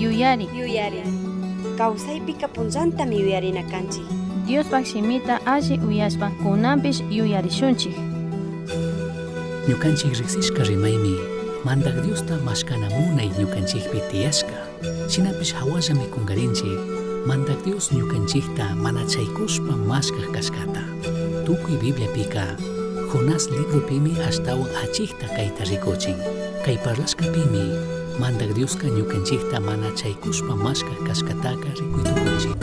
yuyari. Kawsaypika punllantami yuyarinakanchik. Diospak shimita alli uyashpa kunanpish yuyarishunchik. Ñukanchik riksishka rimaymi mandak Diosta mashkana munay ñukanchikpi tiyashka. Shinapish hawallami kungarinchik mandak Dios ñukanchikta mana chaykushpa mashkaq kashkata. Tukuy Bibliapika Jonás librupimi ashtawan achikta kayta rikuchin. Kay parlashkapimi mandak Dioska ñukanchikta mana chaykushpa mashkaq kashkataka rikuytukunchik.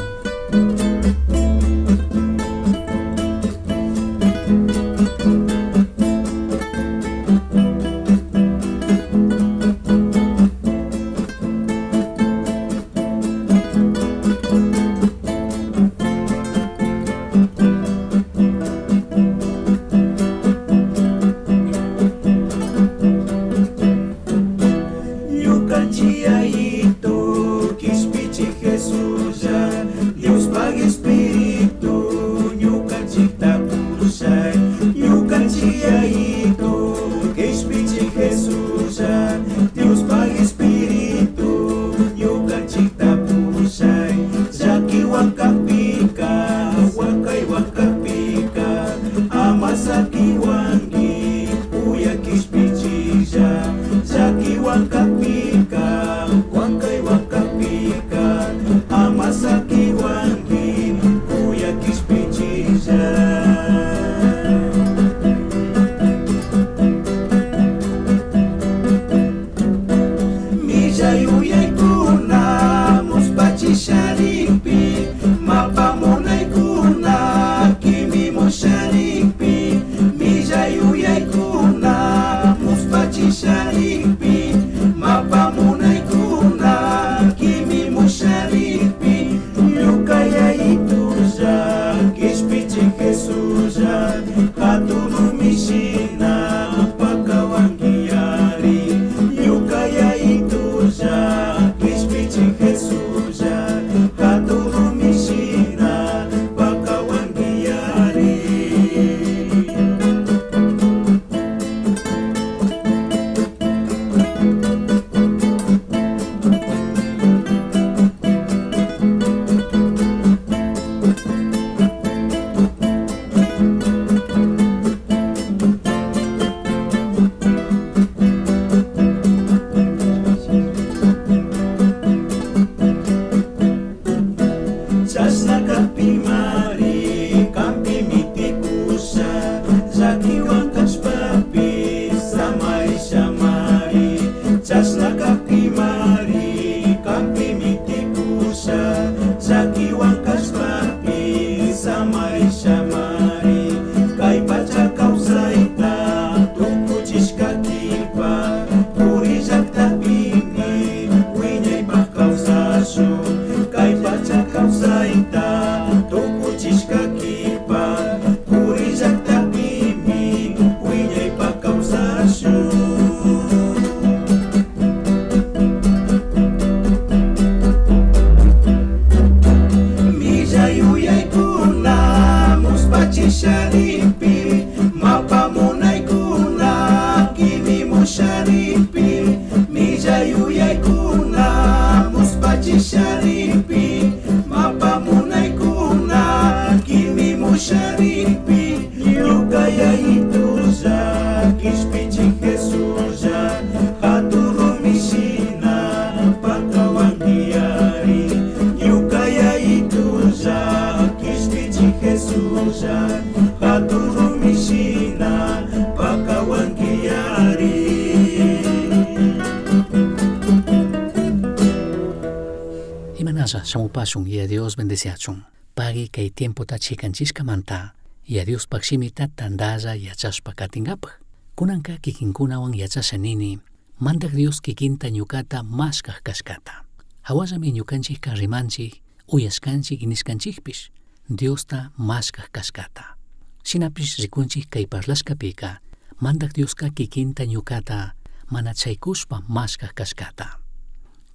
Samupashun y a Dios bendeciachun. Pagi kay tiempo ta chikanchishka manta y a Dios pakshimita tandaya yachashpa katingapaj. Kunanka kikinkunawan yachashanini mandak Dios kikinta ñukata mashkaq kashkata. Hawallami ñukanchik rimanchik uyashkanchik nishkanchikpish Diosta mashkaq kashkata. Shinapish rikunchik kay parlashkapika mandak Dioska kikinta ñukata mana chaykushpa mashkaq kashkata.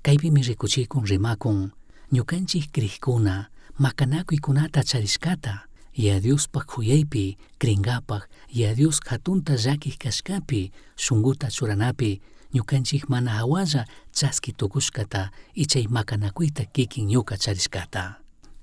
Kaypimi rikuchikun rimakun ñukanchik kriqkuna makanakuykunata charishkata y a Diospaq khuyaypi kringapaq y a Dios hatunta llakik kashkapi shunguta churanapi ñukanchik mana hawalla chaski tukushkata y chay makanakuyta kikin ñuka charishkata.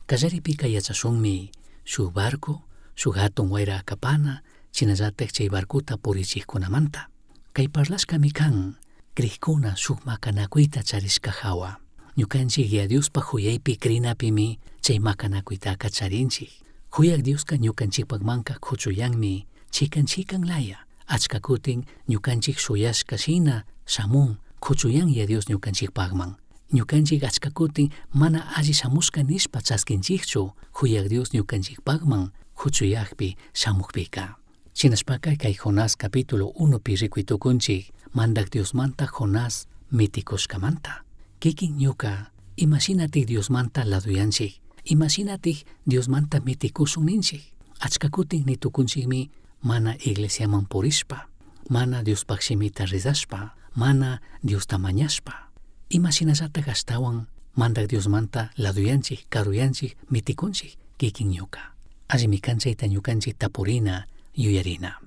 Kallaripika yachashunmi shuk barco, shuk hatun wayra akapana, chinallatak chay barkuta purichikkunamanta. Kay parlashkami kan krikuna shuk makanakuyta charishka hawa. Ñukanchik ya Diospa huyaypi krinapimi chay makanakuytaka charinchik. Huyak Dioska ñukanchikpakmanka kuchuyanmi chikan laya. Achka kutin ñukanchik shuyashka shina shamun kuchuyan ya Dios ñukanchikpakman. Ñukanchik achka kutin mana alli shamushka nishpa chaskinchikchu huyak Dios ñukanchikpakman kuchuyakpi shamukpika. Shinashpaka kay Jonás capítulo 1 pi rikuytukunchik mandak Diosmanta Jonás mitikushkamanta. Kikin ñuka imashinatik Diosmanta laduyanchik, imashinatik Diosmanta mitikushun ninchik. Achka kutin nitukunchikmi mana iglesiaman purishpa, mana Diospak shimita rizashpa, mana Diosta mañashpa. Imashinallatak ashtawan mandak Diosmanta laduyanchik, karuyanchik, mitikunchik kikin ñuka. Allimi kanchayta ñukanchik tapurina, yuyarina.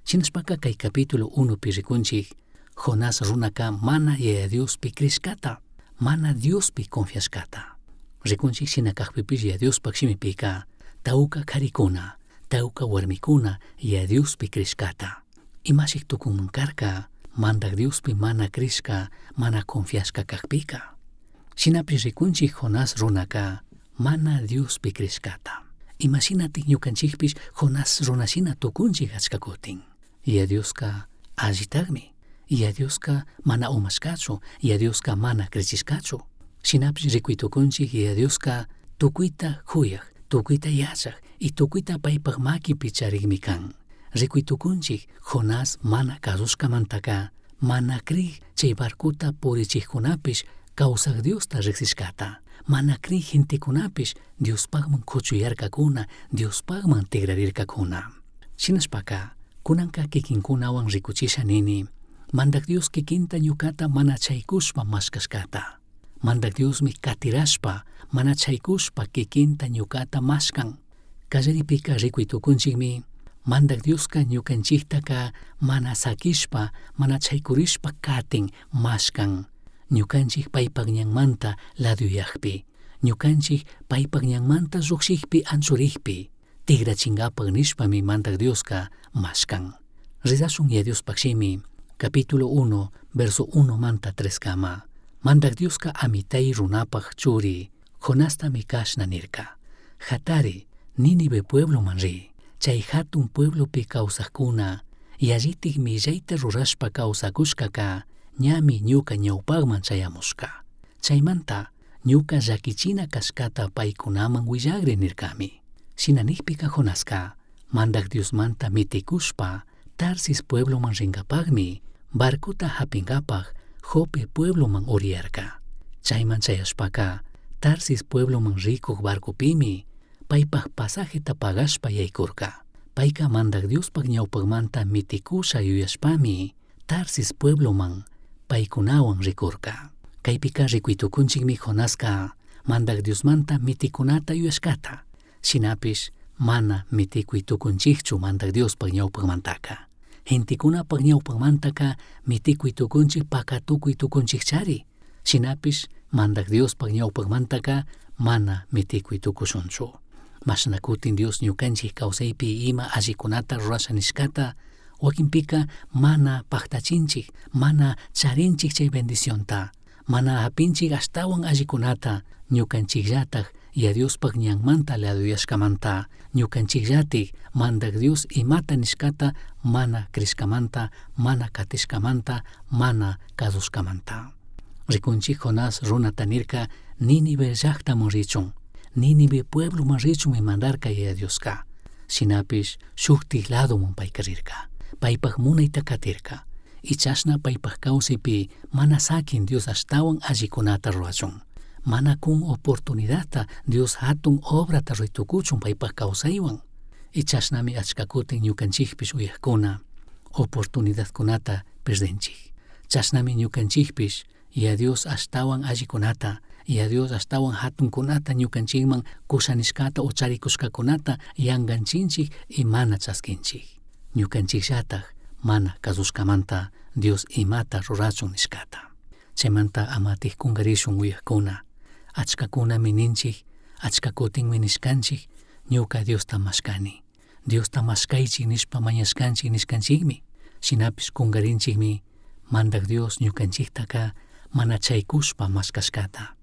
Shinashpaka kay capítulo 1 pi rikunchik Jonás runaka mana yaya Diospi krishkata, mana Diospi confiashkata. Rikunchik shinakakpipish yaya Diospak shimipika tawka karikuna, tawka warmikuna yaya Diospi krishkata. Imashik tukunmankarka mandak Diospi mana krishka, mana confiashka kakpika. Shinapish rikunchik Jonás runaka mana Diospi krishkata. Imashinatik ñukanchikpish Jonás runashina tukunchik achka kutin. Ya Dioska allitagmi, ya Dioska mana umashkachu, ya Dioska mana krishishkachu. Shinapish rikuytukunchik ya Dioska tukuyta huyak, tukuyta yachak y tukuyta paypak makipi charikmi kan. Rikuytukunchik Jonás mana karushkamantaka, mana krik chay barkuta purichikkunapish kawsak Diosta riksishkata. Mana krik gentikunapish Diospakman kuchuyarkakuna, Diospakman tigrarirkakuna. Shinashpaka kunanka kikinkunawan rikuchisha nini mandak Dios kikinta ñukata mana chaykushpa mashkashkata. Mandak Diosmi katirashpa mana chaykushpa kikinta ñukata mashkan. Kallaripika rikuytukunchikmi mandak Dioska ñukanchiktaka mana sakishpa mana chaykurishpa katin mashkan. Ñukanchik paypak ñanmanta laduyakpi, ñukanchik paypak ñanmanta lluqshikpi anchurikpi, tigrachingapak nishpami mandak Dioska mashkan. Ridashun ya Diospak shimi, capítulo 1, verso 1 manta 3 kama. Mandak Dioska amitay runapak churi, Jonasta mikashna nirka. Hatari, Nínive pueblo manri, chay hatun pueblo pi kawsakkuna, y allitik millayta rurashpa kawsakushkaka, ñami ñuka ñawpakman chayamushka. Chaymanta ñuka llakichina kashkata paykunaman willagri nirkami. Shinanikpika Jonaska mandak Diosmanta mitikushpa Tarsis puebloman rinkapakmi barkuta hapinkapak Jope puebloman uriyarka. Chayman chayashpaka Tarsis puebloman rikuk barkupimi paypak pasajeta pagashpa yaykurka. Payka mandak Diospak ñawpakmanta mitikusha yuyashpami Tarsis puebloman paykunawan rikurka. Kaypika rikuytukunchikmi Jonaska mandak Diosmanta mitikunata yuyashkata. Shinapish mana mitikuytukunchikchu mandak Diospak ñawpakmantaka. Gentikunapak ñawpakmantaka mitikuytukunchik pakatukuytukunchikchari. Shinapish mandak Diospak ñawpakmantaka mana mitikuytukushunchu. Mashna kutin Dios ñukanchik kawsaypi ima allikunata rurasha nishkata wakinpika mana paktachinchik, mana charinchik chay bendicionta, mana hapinchik ashtawan allikunata ñukanchikllatak ya Diospak ñanmanta laduyashkamanta, ñukanchikllatik mandak Dios imata nishkata mana krishkamanta, mana katishkamanta, mana kadushkamanta. Rikunchik Jonás runata nirka Nínive llaqtaman richun, Nínive puebloman richunmi mandarka ya Dioska. Shinapish shuktik ladoman payka rirka. Paypak munayta katirka, y chashna paypak kawsaypi mana sakin Dios ashtawan allikunata ruachun. Mana kun oportunidadta Dios hatun obrata ruytukuchun paypak kawsaywan. Y chashnami achka kutin ñukanchikpish uyakkuna oportunidadkunata perdenchik. Chashnami ñukanchikpish ya Dios ashtawan allikunata, ya Dios ashtawan hatunkunata ñukanchikman kushanishkata o charikushkakunata yanganchinchik y mana chaskinchik. Ñukanchikllatak mana kadushkamanta Dios imata rurachun niskata. Chaymanta amatij kungarishun uyakuna, achkakuna mininchik, achkakutin minishkanchik, ñuka Diosta mashkani. Diosta mashkaychik nishpa mañashkanchik nishkanchikmi, shinapis kungarinchikmi mandak Dios ñukanchiktaka mana chaykushpa mashkashkata.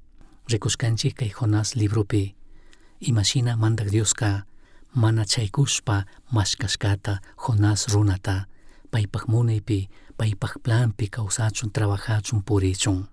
Rikushkanchik kay Jonás libropi, imashina mandak Dioska mana chaykushpa mashkashkata Jonás runata, paypak munaypi, paypak planpi kawsachun, trabajachun, purichun.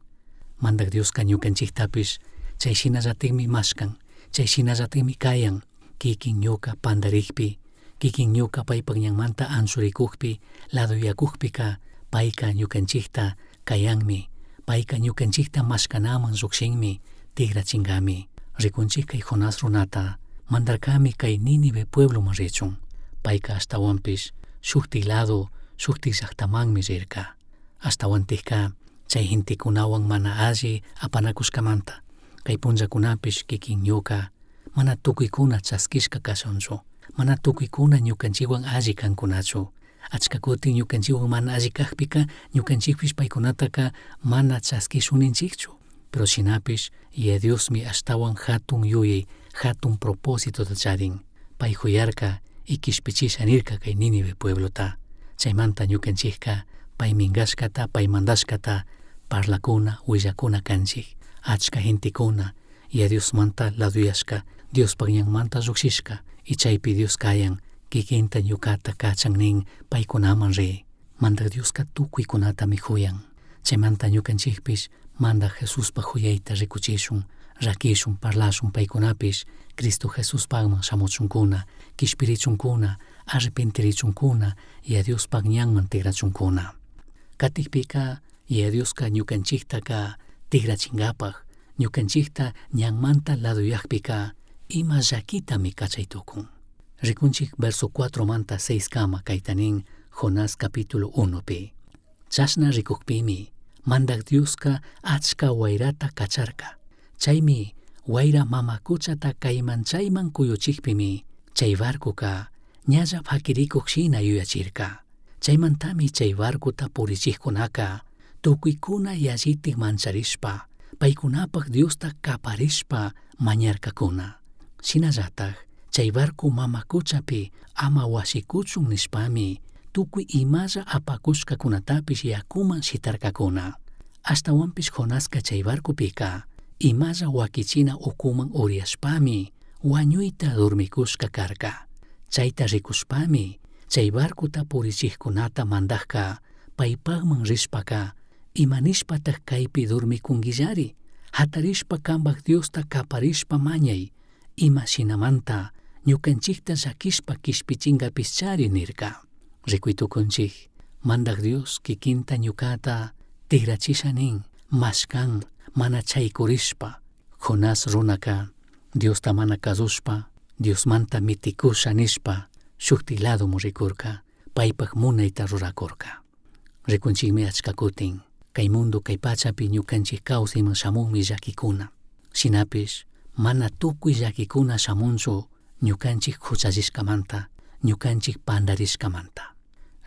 Mandak Dioska ñukanchiktapis chayshinallatikmi mashkan, chayshinallatikmi kayan, kikin ñuka pandarikpi, kikin ñuka paypak ñanmanta ansurikukpi, laduyakukpika, payka ñukanchikta kayanmi, payka ñukanchikta mashkanaman llukshinmi, tigrachingami. Rikunchik kay Jonás runata, mandarkami kay Nínive puebloman richun, payka ashtawanpish shuktik lado, shuktik llaqtamanmi rirka. Ashtawantikka chay intikunawan mana alli apanakushkamanta, kay punllakunapish kikin ñuka mana tukuykuna chaskishka kashunchu, mana tukuykuna ñukanchikwan alli kankunachu. Achka kutin ñukanchikwan mana alli kaqpika ñukanchikpish paykunataka mana chaskishunninchikchu. Pero shinapish Diosmi ashtawan hatun yuyay, hatun propósitota charin. Pay huyarka y kishpichisha nirka kay Nínive pueblota. Chaymanta ñukanchikka pay mingashkata, pay mandashkata parlakuna, willakuna kanchik. Achka gentikuna Diosmanta laduyashka, Diospak ñanmanta llukshishka, y chaypi Dios kayan kikinta ñukata kachan nin paykunaman ri. Mandak Dioska tukuykunata mihuyan. Chaymanta ñukanchikpish manda Jesuspak huyayta rikuchishun, rakishun, parlashun paykunapish Cristo Jesuspakman shamuchunkuna, kishpirichunkuna, arrepentirichunkuna, Diospak ñanman tigrachunkuna. Katikpika Dioska ñukanchiktaka tigrachingapaj, ñukanchikta ñanmanta laduyakpika ima llakitami kachaytukun. Rikunchik verso 4 manta 6 kama kaytanin Jonás capítulo 1pi. Chashna rikukpimi mandak Dioska achka wayrata kacharka. Chaymi wayra mamakuchata kayman chayman kuyuchikpimi chay barkuka ñallap hakirikuq shina yuyachirka. Chaymantami chay barkuta purichikkunaka tukuykuna yallitik mancharishpa, paykunapak Diosta kaparishpa mañarkakuna. Shinallatak chay barku mamakuchapi ama wasikuchun nishpami tukuy imalla apakushkakunatapish yakuman shitarkakuna. Ashtawanpish Jonaska chay barkupika imalla wakichina ukuman uriashpami wañuyta dormikushka karka. Chayta rikushpami chay barkuta purichikkunata mandajka paypakman rishpaka imanishpatak kaypi dormikungillari, hatarishpa kambak Diosta kaparishpa mañay, ima shinamanta ñukanchikta llakishpa kishpichingapish chari nirka. Rikuytukunchik mandak Dios kikinta ñukata tigrachisha nin, mashkan mana chaykurishpa. Jonás runaka Diosta mana kasushpa, Diosmanta mitikusha nishpa shuktik lado rikurka, paypak munayta rurakurka. Rikunchikmi achka kutin kay mundo kay pachapi ñukanchik kawsayman shamunmi llakikuna. Shinapish mana tukuy llakikuna shamunchu ñukanchik huchallishkamanta, ñukanchik pandarishkamanta.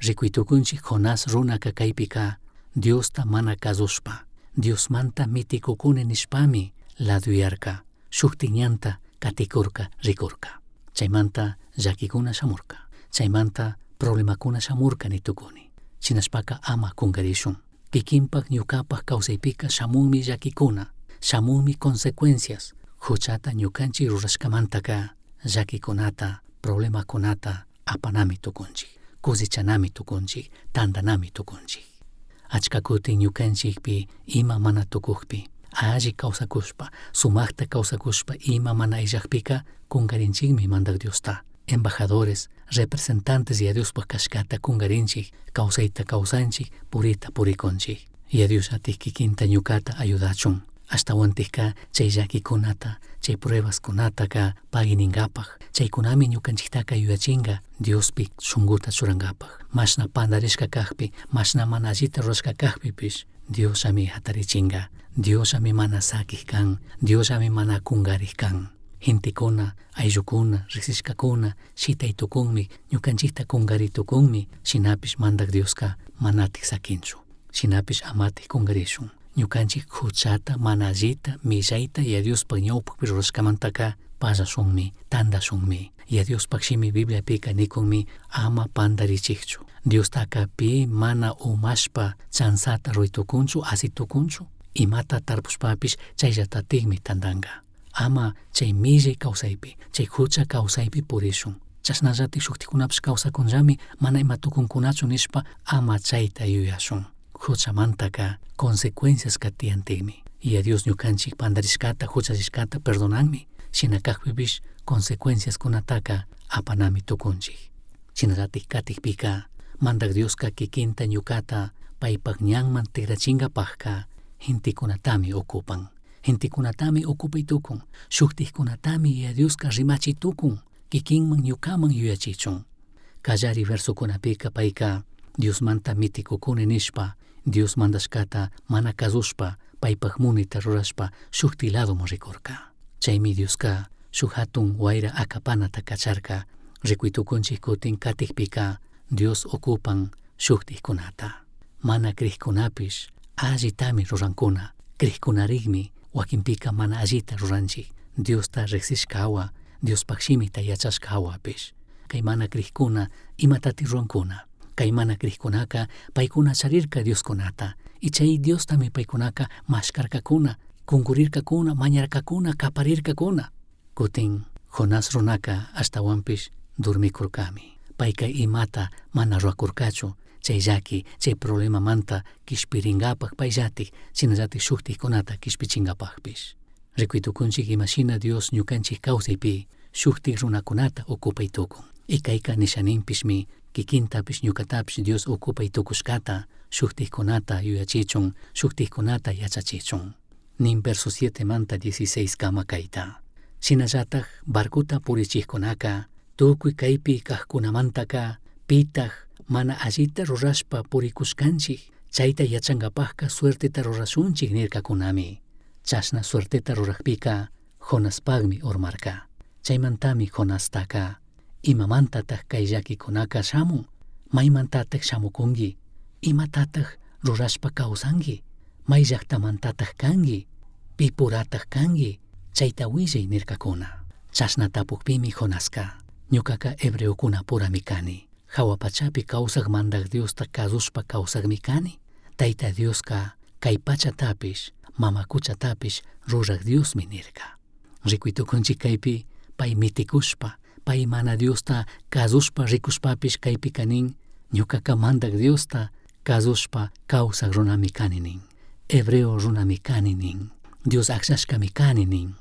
Rikuytukunchik Jonás runaka kaypika Diosta mana kasushpa, Diosmanta mitikukuni nishpami laduyarka, shuktik ñanta katikurka rikurka. Chaymanta llakikuna shamurka, chaymanta problemakuna shamurka nitukuni. Chinashpaka ama kungarishun. Kikinpak ñukapak kawsaypika shamunmi llakikuna, shamunmi consecuencias. Huchata ñukanchik rurashkamantaka llakikunata, problemakunata apanami tukunchik, kusichanami tukunchik, tandanami tukunchik. Achka kutin ñukanchikpi ima mana tukukpi, alli kawsakushpa, sumakta kawsakushpa ima mana illakpika kungarinchikmi mandak Diosta. Embajadores, representantes Diospak kashkata kungarinchik, kawsayta kawsanchik, purita purikunchik. Dios atik kikinta ñukata ayudachun. Ashtawantikka chay llakikunata, chay pruebaskunataka paginingapaj, chaykunami ñukanchiktaka ayudachinga Diospi shunguta churangapaj. Mashna pandarishka kaqpi, mashna mana allita rurashka kaqpipish Diosami hatarichinga, Diosami mana sakik kan, Diosami mana kungarik kan. Hintikuna, ayllukuna, riksishkakuna, shitaytukunmi, ñukanchikta kungaritukunmi, shinapish mandak Dioska manatik sakinchu. Shinapish amatik kungarishun. Ñukanchik huchata, mana allita, millayta, y a Diospak ñawpakpi rurashkamantaka pasashunmi, tandashunmi. Y a Diospak shimi Bibliapika nikunmi ama pandarichikchu. Diostaka pi mana umashpa chansata ruitukunchu, asitukunchu, imata tarpushpapish chayllatatikmi tandanga. Ama chay millay kawsaypi, chay hucha kawsaypi purishun. Chasnallatik shuktikunapis kawsakunllami mana ima tukunkunachu nishpa ama chayta yuyashun. Huchamantaka consecuencias katiyantikmi. Y a Dios ñukanchik pandarishkata, huchashishkata perdonanmi. Shinakakpipish consecuencias kunataka apanami tukunchik. Shinallatik katikpika mandak Dioska kikinta ñukata paypak ñanman tikrachinkapakka hintikunatami ocupan. Hintikunatami ocupaytukun. Shuktikkunatami y a Dioska rimachitukun. Kikinman ñukaman yuyachichun. Kallari versukunapika payka Diosmanta mitikukuni nishpa, Dios mandashkata mana kazushpa, paypak munita rurashpa shuktiladoman rikurka. Chaymi Dioska shuk hatun wayra akapanata kacharka, rikuytukunchik kutin katikpika Dios ocupan shuktikkunata. Mana krikkunapish allitami rurankuna, krikkunarikmi wakinpika mana allita ruranchik. Diosta riksishkawa, Diospak shimita yachashkawapish. Kay mana krikkuna imatati rurankuna. Kay mana krikkunaka paykuna charirka Dioskunata. Y chay Diostami paykunaka mashkarkakuna, kunkurirkakuna, mañarkakuna, kaparirkakuna. Kutin Jonás runaka ashtawanpish durmikurkami. Payka imata mana ruakurkachu, chay llaki, chay problema manta kishpiringapak payllatik, shinallatik shuktikkunata kishpichinkapakpish. Rikuytukunchik imashina Dios ñukanchik kawsaypi shuktik runakunata ocupaytukun. Y kayka nishaninpishmi kikintapish ñukatapish Dios ocupaytukushkata shuktikkunata yuyachichun, shuktikkunata yachachichun. Nin verso 7 manta 16 kama kayta. Shinallatak barkuta purichikkunaka tukuy kaypi kajkunamantaka pitaq mana allita rurashpa purikushkanchik, chayta yachankapakka suerteta rurashunchik nirkakunami. Chashna suerteta rurakpika Jonaspagmi urmarka. Chaymantami Jonastaka imamantataq kay llakikunaka shamun, maymantataq shamukunki, imatataq rurashpa kawsanki, may llaqtamantataq kanki, pipurataq kanki, chayta willay nirkakuna. Chashna tapukpimi Jonaska, ñukaka hebreokuna purami kani. Hawapachapi kawsaq mandak Diosta kazushpa kawsaqmi kani. Tayta Dioska kay pachatapish, mamakuchatapish rurak Diosmi nirka. Rikuytukunchik kaypi pay mitikushpa, pay mana Diosta kazushpa rikushpapish kaypi kanin, ñukaka mandak Diosta kazushpa kawsaq runami kani nin. Hebreo runami kani nin. Dios akshashkami kani nin.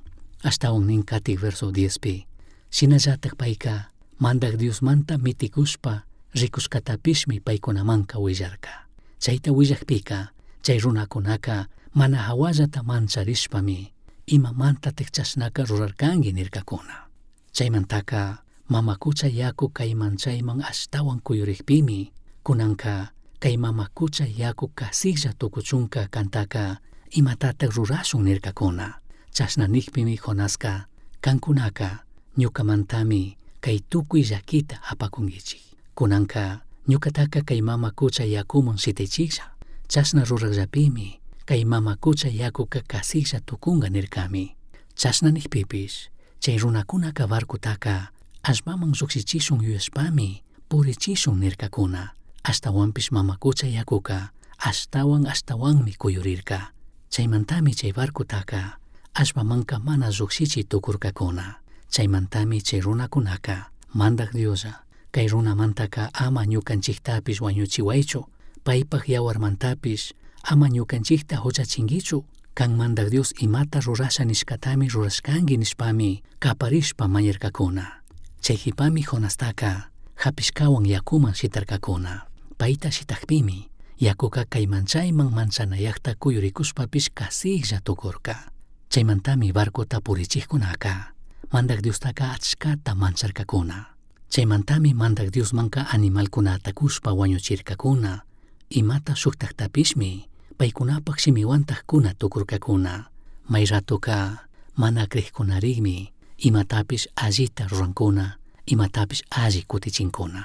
Ashtawan nin katik verso 10pi. Shinallatak payka mandak Diosmanta mitikushpa rikushkatapishmi paykunamanka willarka. Chayta willakpika chay runakunaka mana hawallata mancharishpami imamantatik chashnaka rurarkanki nirkakuna. Chaymantaka mamakucha yaku kay manchayman ashtawan kuyurikpimi kunanka kay mamakucha yaku kasiklla tukuchunka kantaka imatatak rurashun nirkakuna. Chashna nikpimi Jonaska kankunaka ñukamantami kay tukuy llakita apakunkichik. Kunanka ñukataka kay mamakucha yakuman shitaychiklla. Chashna ruraqllapimi kay mamakucha yakuka kasiklla tukunga nirkami. Chashna nikpipish chay runakunaka barkutaka ashmaman llukshichishun yuyashpami purichishun nirkakuna. Ashtawanpish mamakucha yakuka ashtawanmi kuyurirka. Chaymantami chay barkutaka ashmamanka mana llukshichi tukurkakuna. Chaymantami chay runakunaka mandak Diosa kay runamantaka ama ñukanchiktapish wañuchiwaychu, paypak yawarmantapish ama ñukanchikta huchachinkichu. Kan mandak Dios imata rurasha nishkatami rurashkanki nishpami kaparishpa mañarkakuna. Chaykipami Jonastaka hapishkawan yakuman shitarkakuna. Payta shitakpimi yakuka kay manchayman manchanayakta kuyurikushpapish kasiklla tukurka. Chaymantami barkuta purichikkunaka mandak Diostaka achkata mancharkakuna. Chaymantami mandak Diosmanka animalkunata kushpa wañuchirkakuna. Imata shuktaktapishmi paykunapak shimiwantak kuna tukurkakuna. May ratuka mana krikkunarikmi imatapish allita rurankuna, imatapish alli kutichinkuna.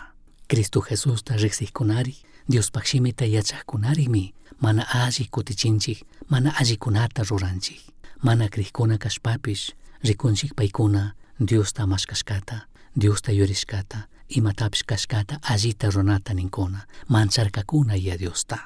Cristo Jesus ta riqsijkunari, Dios pakshimita yachaqkunarimi mana alli kutichinchik, mana allikunata ruranchik. Mana kriqkuna kashpapish rikunchik paykuna Dios ta mashkashkata, Dios ta yurishkata, imatapish kashkata allita runata ninkuna, mancharkakuna ya Dios ta.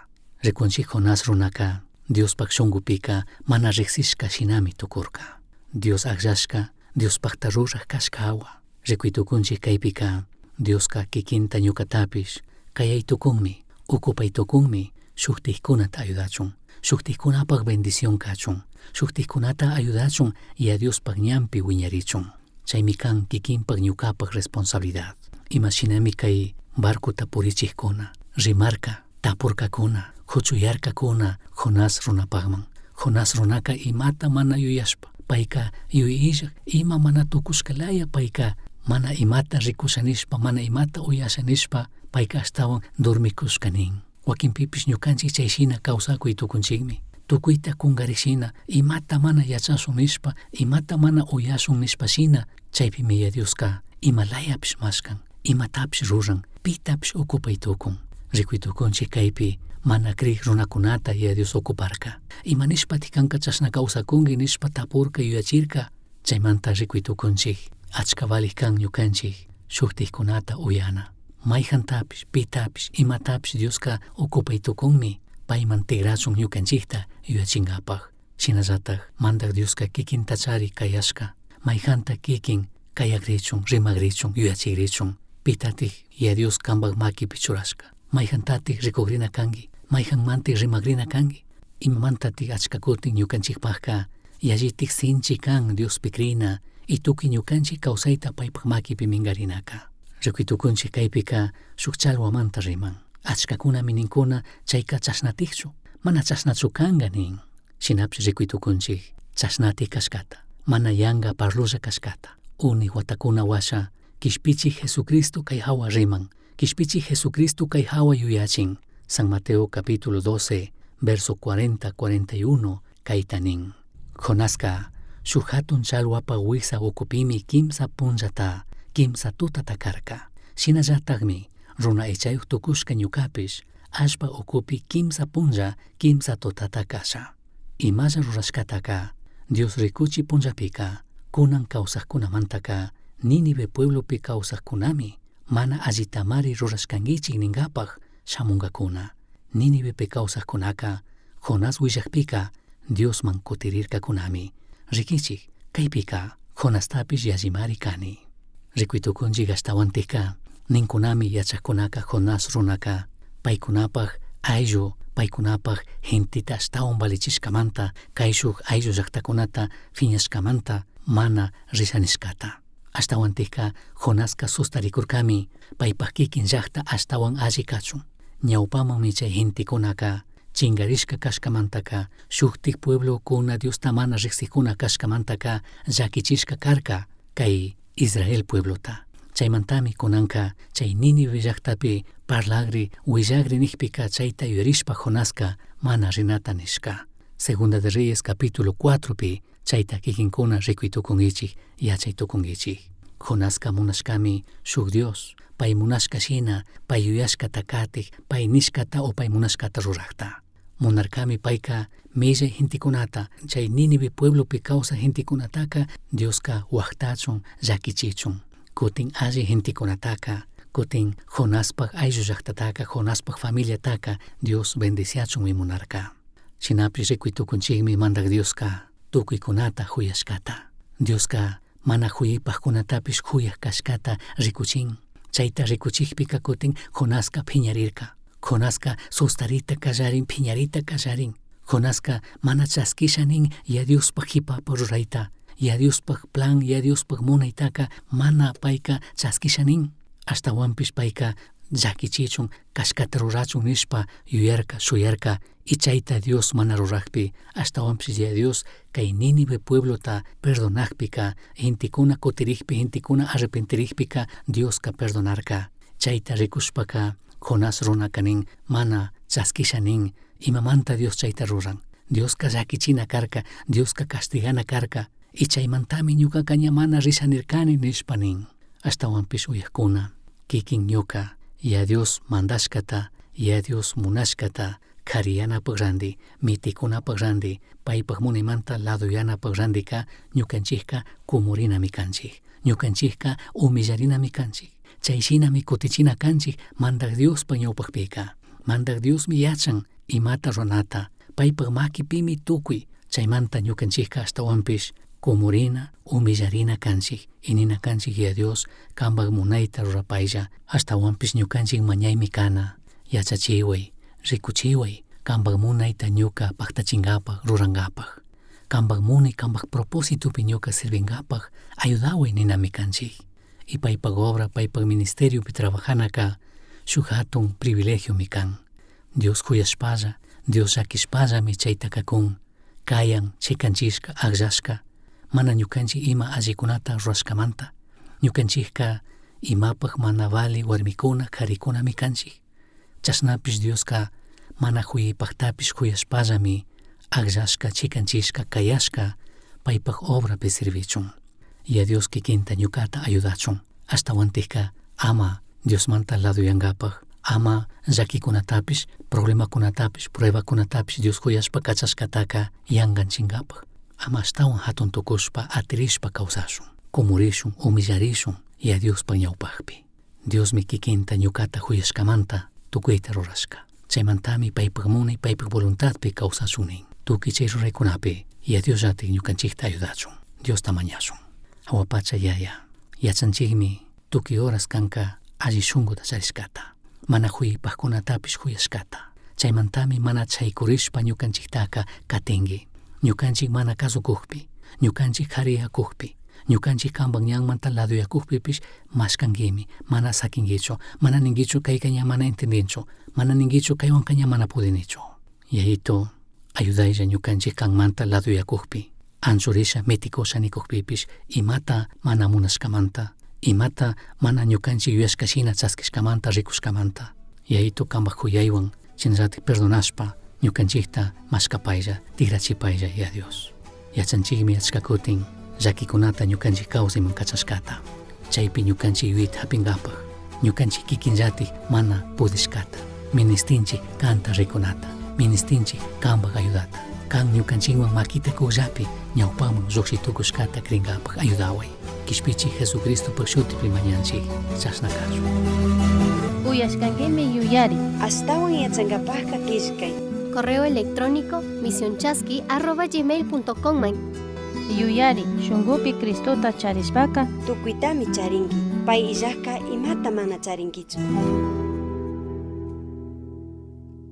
Rikunchik Jonás runaka, Dios pak shungupika mana riqsishka shinami tukurka. Dios akllashka, Dios pakta ruraq kashkawa. Rikuitukunchik kaypika, Dios ka kikinta ñukatapish, kayaytukunmi, ukupaytukunmi, shuktijkunata ayudachun, shuktijkunapak bendición kachun, shuktijkunata ayudachun y a Dios pak ñampi wiñarichun. Chaymi kan kikinpak ñukapak responsabilidad. Imashinami kay barkuta purichijkuna, rimarka, tapurkakuna, huchuyarkakuna Jonás runapakman. Jonás runaka imata mana yuyashpa, payka yuyillak ima mana tukushkalaya payka mana imata rikushanishpa, mana imata uyashanishpa, payka astawan dormikushkanin. Wakinpipish ñukanchik chayshina kawsakuy tukunchikmi. Tukuyta kungarishina, imata mana yachasun nishpa, imata mana uyasun nishpa shina, chaypimi ya Dioska imalayapish mashkan, imatapish ruran, pitapish ukupay tukun. Rikuytukunchik kaypi mana kriq runakunata ya Dios okuparka. Ima nishpa tikanka chashna kawsakunki nishpa tapurka yuyachirka, chaymanta rikuytukunchik achka valik kan ñukanchik shuktijkunata uyana. Mayjantapish, pitapish, imatapish Dioska okupaytukunmi payman tigrachun ñukanchikta yuyachinkapaq. Shinallatak mantak Dioska kikin tachari kayashka, mayjanta kikin kayakrichun, rimagrichun, yuyachigrichun, pitatik ya Dios kanpak makipi churashka. Mayjantatik rikugrina kanki, mayjanmantik rimagrina kanki, imamantatik achka kutin ñukanchikpaqka yallitik sinchi kan Dios pikrina y tukuy ñukanchik kawsayta paypak makipi mingarinaka. Rikuytukunchik kaypika shuk challwamanta riman. Achkakuna mininkuna chayka chashnatikchu, mana chashnachu kanga nin. Shinapish rikuytukunchik chashnatik kashkata, mana yanga parlulla kashkata. Uni watakuna washa kishpichik Jesucristo kay hawa riman, kishpichik Jesucristo kay hawa yuyachin. San Mateo capítulo 12, verso 40-41 kaytanin. Jonaska shuk hatun challwapa wiksa ukupimi kimsa punllata, kimsa tutata karka. Shinallatakmi runa echayuq tukushka ñukapish ashpa ukupi kimsa punlla, kimsa tutata kasha. Imalla rurashkataka Dios rikuchi punllapika kunan kawsaqkunamantaka Ninive pueblopi kawsaqkunami mana allitamari rurashkankichik ninkapaq shamunkakuna. Ninivepi kawsaqkunaka Jonás willakpika Diosman kutirirkakunami. Rikichik kaypika Jonastapish yallimari kani. Rikuytukunchik ashtawantika ninkunami yachaqkunaka Jonás runaka paykunapaq ayllu, paykunapaq gentita ashtawan valichishkamanta kay shuk ayllu llaqtakunata phiñashkamanta mana rishanishkata. Ashtawantika Jonaska sustarikurkami paypaq kikin llaqta ashtawan alli kachun. Ñawpamanmi chay gentikunaka chingarishka kashkamantaka shuktik pueblo kuna Diosta mana riqsikuna kashkamantaka llakichishka karka kay Israel pueblota. Chaymantami kunanka chay Ninive llaqtapi parlagri willagri nikpika chayta yurishpa Jonaska mana rinata nishka. Segunda de Reyes capítulo 4pi chayta kikinkuna rikuytukunkichik yachaytukunkichik. Jonaska munashkami shuk Dios, pay munashka shina, pay yuyashkata katik, pay nishkata o pay munashkata ruraqta. Munarkami payka millay gentikunata, chay Ninive pueblopi kawsaq gentikunataka Dioska waqtachun, llakichichun. Kutin alli gentikunataka, kutin Jonaspak ayllu llaqtataka, Jonaspak familiataka Dios bendiciachunmi munarka. Shinapish rikuytukunchikmi mandak Dioska tukuykunata huyashkata. Dioska mana huyipaqkunatapish huyaq kashkata rikuchin. Chayta rikuchikpika kutin Jonaska phiñarirka. Jonaska sustarita kallarin, phiñarita kallarin. Jonaska mana chaskishanin ya Diospak hipapa rurayta, ya Diospak plan, ya Diospak munaytaka mana payka chaskishanin. Ashtawanpish payka llakichichun, kashkata rurachun nishpa yuyarka, shuyarka, y chayta Dios mana ruraqpi, ashtawanpish ya Dios kay Ninive pueblota perdonaqpika, gentikuna kutirikpi, gentikuna arrepentirikpika Dioska perdonarka. Chayta rikushpaka Jonás runakanin mana chaskishanin, imamanta Dios chayta ruran. Dioska llakichina karka, Dioska castigana karka, y chaymantami ñuka kaña mana risanirkani nishpanin. Ashtawanpish uyakkuna, kikin ñuka, ya Dios mandashkata, ya Dios munashkata, kariyanapaq randi, mitikunapaq randi, paypaq munimanta ladoyanapaq randika, ñukanchikka kumurinami kanchik, ñukanchikka umillarinami kanchik. Chayshinami kutichina kanchik mandak Diospa ñawpaqpika. Mandak Diosmi yachan imata runata, paypaq makipimi tukuy, chaymanta ñukanchikka ashtawanpish kumurina, umillarina kanchik, inina kanchik ya Dios, kambaq munayta rurapaylla, ashtawanpish ñukanchik mañaymi kana, yachachiway, rikuchiway, kambaq munayta ñuka paqtachinkapaq, rurangapaq, kambaq munay, kambaq propósitopi ñuka sirvinkapaq, ayudaway ninami kanchik. Y paypaq obra, paypaq ministeriopi trabajanaka, shuk hatun privilegiomi kan. Dios kuyashpalla, Dios llakishpallami chayta kakun, kayan chikanchishka, aqllashka, mana ñukanchik ima allikunata rurashkamanta, ñukanchikka imapaq mana vali warmikuna, karikunami kanchik. Chasnapish Dioska mana huyipaqtapish kuyashpallami aqllashka, chikanchishka, kayashka, paypaq obrapi servichun. Ya Dios kikinta ñukata ayudachun. Ashtawantikka ama Diosmanta ladoyankapaq, ama llakikunatapish, problemakunatapish, pruebakunatapish Dios kuyashpa kachashkataka yankanchinkapaq. Ama ashtawan hatun tukushpa atirishpa kawsashun, kumurishun, umillarishun ya Diospaq ñawpaqpi. Diosmi kikinta ñukata huyashkamanta tukuyta rurashka. Chaymantami paypaq munay, paypaq voluntadpi kawsashunin. Tukuy chay ruraykunapi ya Dios llatik ñukanchikta ayudachun. Diosta mañashun. Hawapacha yaya, yachanchikmi tukuy horas kanka alli shunkuta charishkata, mana huyipaqkunatapish huyashkata. Chaymantami mana chaykurishpa ñukanchiktaka katinki. Ñukanchik mana kasukuqpi, ñukanchik kariyakuqpi, ñukanchik kambaq ñanmanta ladoyakuqpipish mashkankimi, mana sakinkichu, mana ninkichu kayka ña mana entendinchu, mana ninkichu kaywanka ña mana pudinichu. Yayito, ayudaylla ñukanchik kanmanta ladoyakuqpi, anchurisha mitikusha nikuqpipish imata mana munashkamanta, imata mana ñukanchik yuyashkashina chaskishkamanta rikushkamanta. Yayito kambaq kuyaywan chinallatik perdonashpa ñukanchikta mashkapaylla, tigrachipaylla ya Dios. Yachanchikmi achka kutin llakikunata ñukanchik kawsayman kachashkata. Chaypi ñukanchik yuyita hapinkapaq, ñukanchik kikinllatik mana pudishkata, ministinchik kanta rikunata, ministinchik kambaq ayudata. Kan ñukanchikwan makita kukllapi ñawpaqman lluqsitukushkata krinkapaq ayudaway. Kishpichik Jesucristopaq shutipi mañanchik chashna kashun. Uyashkankimi yuyari. Ashtawan yachankapaqqa kishkay. Correo electrónico misionchaski@gmail.com. Yuyari, shunkupi Cristota charishpaka Tukuytami charinki. Pay illaqqa imata mana charinkichu.